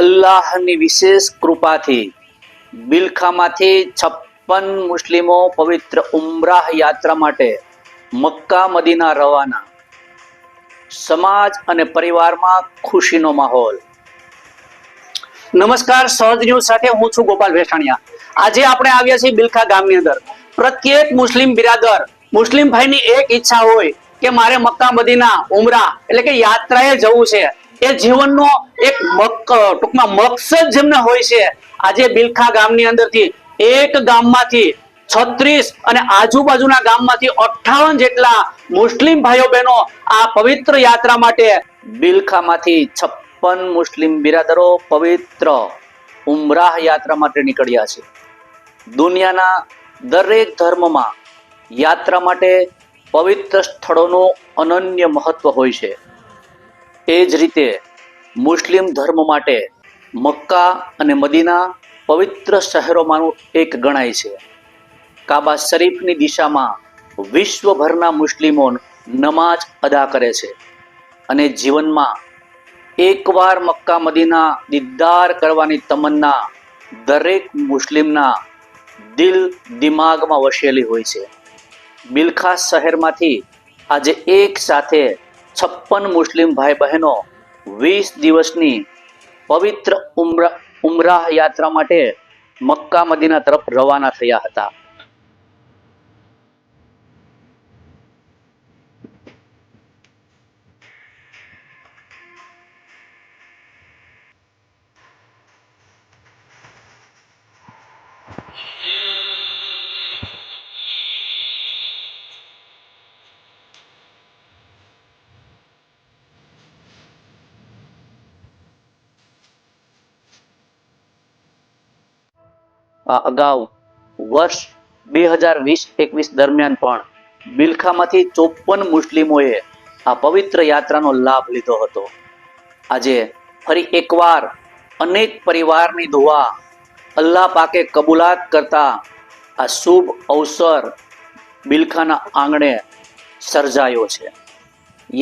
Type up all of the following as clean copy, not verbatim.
અલ્લાહની વિશેષ કૃપાથી બિલખામાંથી 56 મુસ્લિમો પવિત્ર ઉમરાહ યાત્રા માટે મક્કા મદીના રવાના. સમાજ અને પરિવારમાં ખુશીનો માહોલ. નમસ્કાર, સહજ ન્યૂઝ સાથે હું છું ગોપાલ ભેસાણીયા. આજે આપણે આવ્યા છીએ બિલખા ગામની અંદર. પ્રત્યેક મુસ્લિમ બિરાદર, મુસ્લિમ ભાઈની એક ઈચ્છા હોય કે મારે મક્કા મદીના ઉમરા એટલે કે યાત્રાએ જવું છે. એ જીવનનો એક ટૂંકમાં મકસદ જેમને હોય છે. આજે બિલખા ગામની અંદરથી એક ગામમાંથી 36 અને આજુબાજુના ગામમાંથી 58 જેટલા મુસ્લિમ ભાઈઓ બહેનો આ પવિત્ર યાત્રા માટે બિલખામાંથી 56 મુસ્લિમ બિરાદરો પવિત્ર ઉમરાહ યાત્રા માટે નીકળ્યા છે. દુનિયાના દરેક ધર્મમાં યાત્રા માટે પવિત્ર સ્થળોનું અનન્ય મહત્વ હોય છે. એ જ રીતે મુસ્લિમ ધર્મ માટે મક્કા અને મદીના પવિત્ર શહેરોમાંનું એક ગણાય છે. કાબા શરીફની દિશામાં વિશ્વભરના મુસ્લિમો નમાજ અદા કરે છે અને જીવનમાં એકવાર મક્કા મદીના દીદાર કરવાની તમન્ના દરેક મુસ્લિમના દિલ દિમાગમાં વસેલી હોય છે. બિલખા શહેરમાંથી આજે એક સાથે 56 મુસ્લિમ ભાઈ બહેનો 20 દિવસની પવિત્ર ઉમરાહ યાત્રા માટે મક્કા મદીના તરફ રવાના થયા હતા. આ અગાઉ વર્ષ 2020-21 દરમિયાન પણ બિલખામાંથી 54 મુસ્લિમોએ આ પવિત્ર યાત્રાનો લાભ લીધો હતો. આજે ફરી એકવાર અનેક પરિવારની દુઆ અલ્લાહ પાકે કબૂલાત કરતા આ શુભ અવસર બિલખાના આંગણે સર્જાયો છે.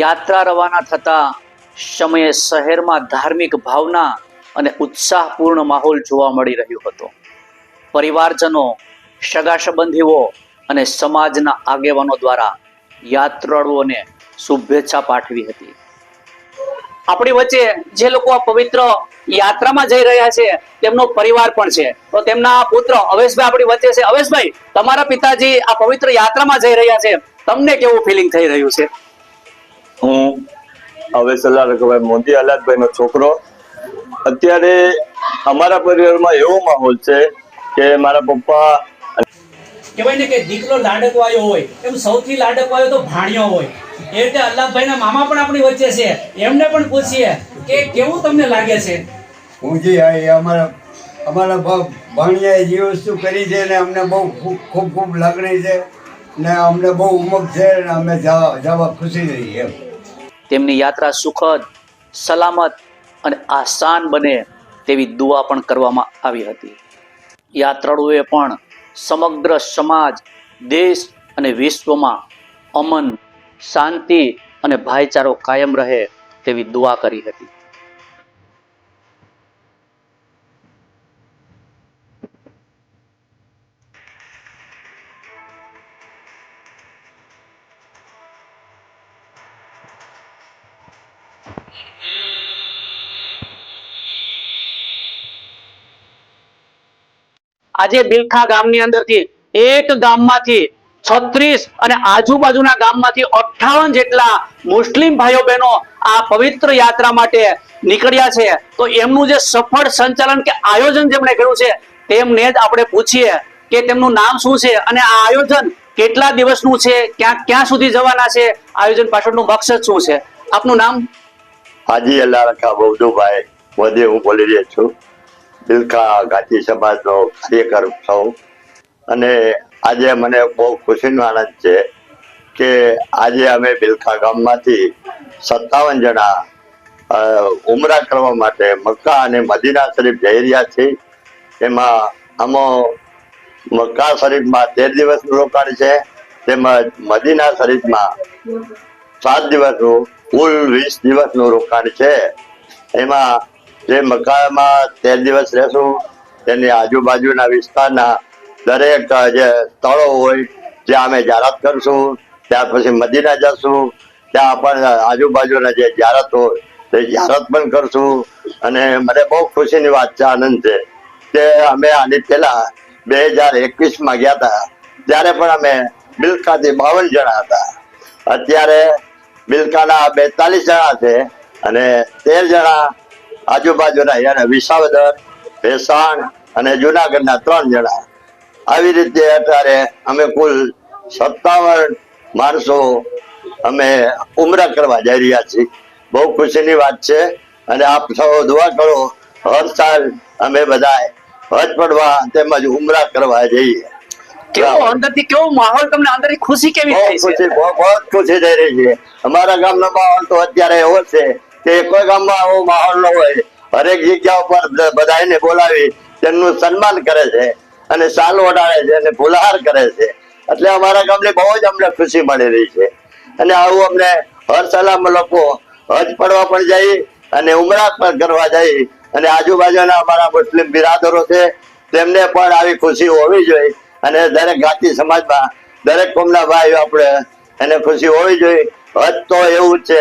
યાત્રા રવાના થતા સમયે શહેરમાં ધાર્મિક ભાવના અને ઉત્સાહપૂર્ણ માહોલ જોવા મળી રહ્યો હતો. પરિવારજનો, સગા સંબંધીઓ અને સમાજના આગેવાનો દ્વારા યાત્રાળુઓને શુભેચ્છા પાઠવી હતી. આપણી વચ્ચે જે લોકો આ પવિત્ર યાત્રામાં જઈ રહ્યા છે તેમનો પરિવાર પણ છે. તો તેમના પુત્ર અવેશભાઈ આપણી વચ્ચે છે. અવેશભાઈ, તમારા પિતાજી આ પવિત્ર યાત્રામાં જઈ રહ્યા છે, તમને કેવું ફિલિંગ થઈ રહ્યું છે? હું અવેશલ્લા રઘુભાઈ મોદી અલાદભાઈ નો છોકરો. અત્યારે અમારા પરિવારમાં એવો માહોલ છે કે મારા પપ્પા કહેવાય ને કે દીકરો લાડકવાયો હોય એમ સૌથી લાડકવાયો તો ભાણિયો હોય. એ રીતે અલ્લાહભાઈના મામા પણ આપણી વચ્ચે છે. એમને પણ પૂછીએ કે કેવું તમને લાગે છે? હું જી અમારા ભાણિયાએ જે વસ્તુ કરી છે ને અમને બહુ ખૂબ લાગણી છે ને અમને બહુ ઉમંગ છે ને અમે જવા ખુશી રહી એમ. તેમની યાત્રા સુખદ, સલામત અને આસાન બને તેવી દુઆ પણ કરવામાં આવી હતી. યાત્રાળુઓએ પણ સમગ્ર સમાજ, દેશ અને વિશ્વમાં અમન, શાંતિ અને ભાઈચારો કાયમ રહે તેવી દુઆ કરી હતી. આજે બિલખા ગામની અંદરથી એક ગામમાંથી 36 અને આજુબાજુના ગામમાંથી 58 જેટલા મુસ્લિમ ભાઈઓ બહેનો આ પવિત્ર યાત્રા માટે નીકળ્યા છે. તો એમનું જે સફળ સંચાલન કે આયોજન જેમણે કર્યું છે તેમને જ આપણે પૂછીએ કે તેમનું નામ શું છે અને આ આયોજન કેટલા દિવસનું છે, ક્યાં સુધી જવાના છે, આયોજન પાછળનું મકસદ શું છે? આપનું નામ? હાજી અલ્લાહ રખા બહુદુભાઈ મોદી હું બોલી રહ્યો છું. બિલખા ગાતી સમાજનો કાર્યકર છું અને આજે મને બહુ ખુશીનો આનંદ છે કે આજે અમે બિલખા ગામમાંથી 57 જણા ઉમરા કરવા માટે મક્કા અને મદીના શરીફ જઈ રહ્યા છીએ. એમાં મક્કા શરીફમાં 13 દિવસનું રોકાણ છે, તેમજ મદીના શરીફમાં 7 દિવસનું કુલ 20 દિવસનું રોકાણ છે. એમાં જે મકાનમાં 13 દિવસ રહેશું તેની આજુબાજુના વિસ્તારના દરેક જે સ્થળો હોય જ્યાં અમે જાહેરાત કરશું, ત્યાર પછી મદીના જશું, ત્યાં પણ આજુબાજુના જે જાહેરાત હોય તે જાહેરાત પણ કરશું. અને મને બહુ ખુશીની વાત છે, આનંદ છે કે અમે આની પહેલા 2021માં ગયા હતા ત્યારે પણ અમે બિલકાથી 52 જણા હતા. અત્યારે બિલકાના 42 જણા છે અને 13 જણા આજુબાજુના યાર વિસાવદર, ભેસાણ અને જુનાગઢના 3 જણા. આવી રીતે અત્યારે અમે કુલ 57 માણસો અમે ઉમરા કરવા જઈ રહ્યા છીએ. બહુ ખુશીની વાત છે અને આપ સૌ દુઆ કરો. હર સાલ અમે બધા હજ પડવા તેમજ ઉમરા કરવા જઈએ. કેવો અંદરથી કેવો માહોલ, તમને અંદરથી ખુશી કેવી બહુ થાય છે? ખુશી, બહુ ખુશી થઈ રહી છે. અમારા ગામનો માહોલ તો અત્યારે એવો છે કે કોઈ ગામમાં આવો માહોલ ન હોય. હરેક જગ્યા ઉપર બધાને બોલાવી તેમનું સન્માન કરે છે અને સાલ ઓઢાડે છે અને ફુલહાર કરે છે. એટલે અમારા ગામને બહુ જ અમને ખુશી મળી રહી છે. અને આવું અમને હર સલામ લોકો હજ પડવા પણ જઈ અને ઉમરા પણ કરવા જઈ અને આજુબાજુના અમારા મુસ્લિમ બિરાદરો છે તેમને પણ આવી ખુશી હોવી જોઈએ. અને દરેક જ્ઞાતિ સમાજમાં દરેક કોમના ભાઈઓ આપણે એને ખુશી હોવી જોઈએ. હજ તો એવું છે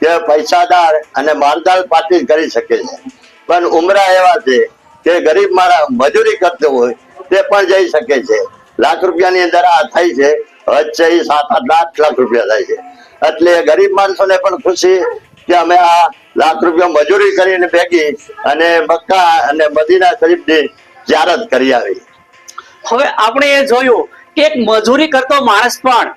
કે પૈસાદાર અને માલદાર પાર્ટી કરી શકે છે, પણ ઉમરા એવા છે કે ગરીબ માણસ મજૂરી કરતો હોય તે પણ જઈ શકે છે. લાખ રૂપિયાની અંદર આ થાય છે. હજ છે એ 7-8 લાખ રૂપિયા થાય છે. એટલે ગરીબ માણસોને પણ ખુશી કે અમે આ લાખ રૂપિયા મજૂરી કરીને ભેગી અને મક્કા અને મદીના શરીફની ઝિયારત કરી આવી. હવે આપણે એ જોયું કે એક મજૂરી કરતો માણસ પણ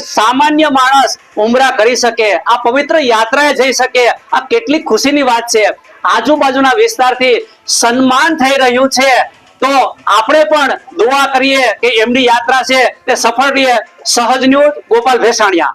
સામાન્ય માણસ ઉમરા કરી શકે, આ પવિત્ર યાત્રાએ જઈ શકે. આ કેટલી ખુશીની વાત છે. આજુબાજુના વિસ્તારથી સન્માન થઈ રહ્યું છે, તો આપણે પણ દુઆ કરીએ કે એમની યાત્રા છે તે સફળ રહે. સહજ ન્યૂઝ, ગોપાલ ભેસાણિયા.